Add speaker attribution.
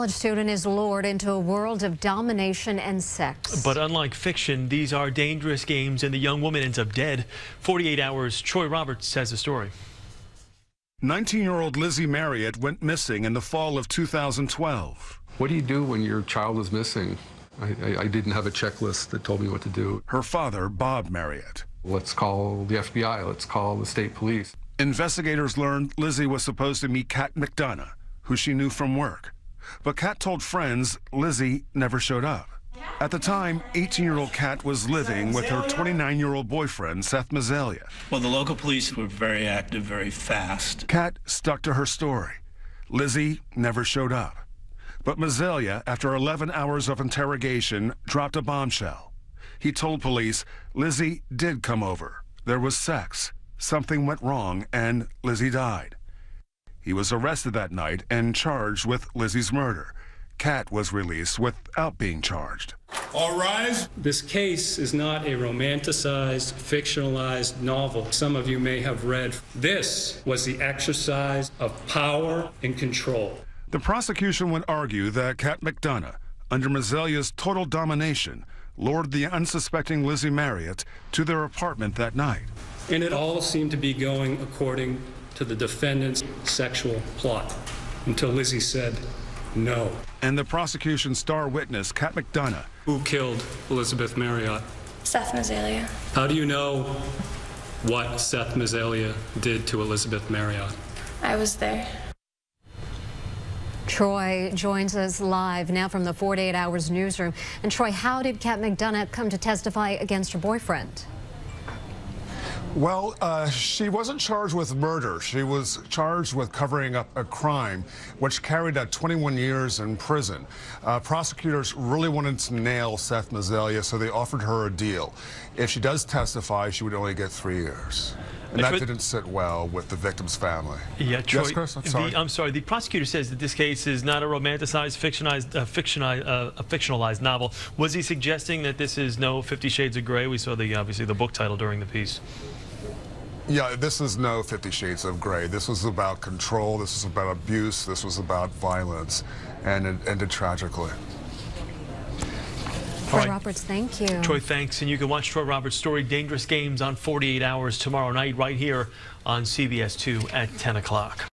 Speaker 1: college student is lured into a world of domination and sex.
Speaker 2: But unlike fiction, these are dangerous games and the young woman ends up dead. 48 Hours, Troy Roberts has the story.
Speaker 3: 19-year-old Lizzie Marriott went missing in the fall of 2012.
Speaker 4: What do you do when your child is missing? I didn't have a checklist that told me what to do.
Speaker 3: Her father, Bob Marriott.
Speaker 4: Let's call the FBI. Let's call the state police.
Speaker 3: Investigators learned Lizzie was supposed to meet Kat McDonough, who she knew from work. But Kat told friends Lizzie never showed up. At the time, 18-year-old Kat was living with her 29-year-old boyfriend, Seth Mazelia.
Speaker 5: Well, the local police were very active, very fast.
Speaker 3: Kat stuck to her story. Lizzie never showed up. But Mazelia, after 11 hours of interrogation, dropped a bombshell. He told police Lizzie did come over. There was sex. Something went wrong, and Lizzie died. He was arrested that night and charged with Lizzie's murder. Kat was released without being charged.
Speaker 6: All rise.
Speaker 7: This case is not a romanticized, fictionalized novel some of you may have read. This was the exercise of power and control.
Speaker 3: The prosecution would argue that Kat McDonough, under Mazelia's total domination, lured the unsuspecting Lizzie Marriott to their apartment that night.
Speaker 7: And it all seemed to be going according to the defendant's sexual plot until Lizzie said no.
Speaker 3: And the prosecution's star witness, Kat McDonough.
Speaker 7: Who killed Elizabeth Marriott?
Speaker 8: Seth Mazelia.
Speaker 7: How do you know what Seth Mazelia did to Elizabeth Marriott?
Speaker 8: I was there.
Speaker 1: Troy joins us live now from the 48 Hours newsroom. And Troy, how did Kat McDonough come to testify against her boyfriend?
Speaker 9: Well, she wasn't charged with murder. She was charged with covering up a crime, which carried out 21 years in prison. Prosecutors really wanted to nail Seth Mazelia, so they offered her a deal. If she does testify, she would only get 3 years. And that didn't sit well with the victim's family.
Speaker 2: Yeah, Troy,
Speaker 9: yes, Chris?
Speaker 2: I'm sorry. The prosecutor says that this case is not a romanticized, fictionalized novel. Was he suggesting that this is no 50 Shades of Grey? We saw obviously the book title during the piece.
Speaker 9: Yeah, this is no 50 Shades of Grey. This was about control. This was about abuse. This was about violence. And it ended tragically.
Speaker 1: Troy Roberts, thank you.
Speaker 2: Troy, thanks. And you can watch Troy Roberts' story, Dangerous Games, on 48 Hours tomorrow night right here on CBS 2 at 10 o'clock.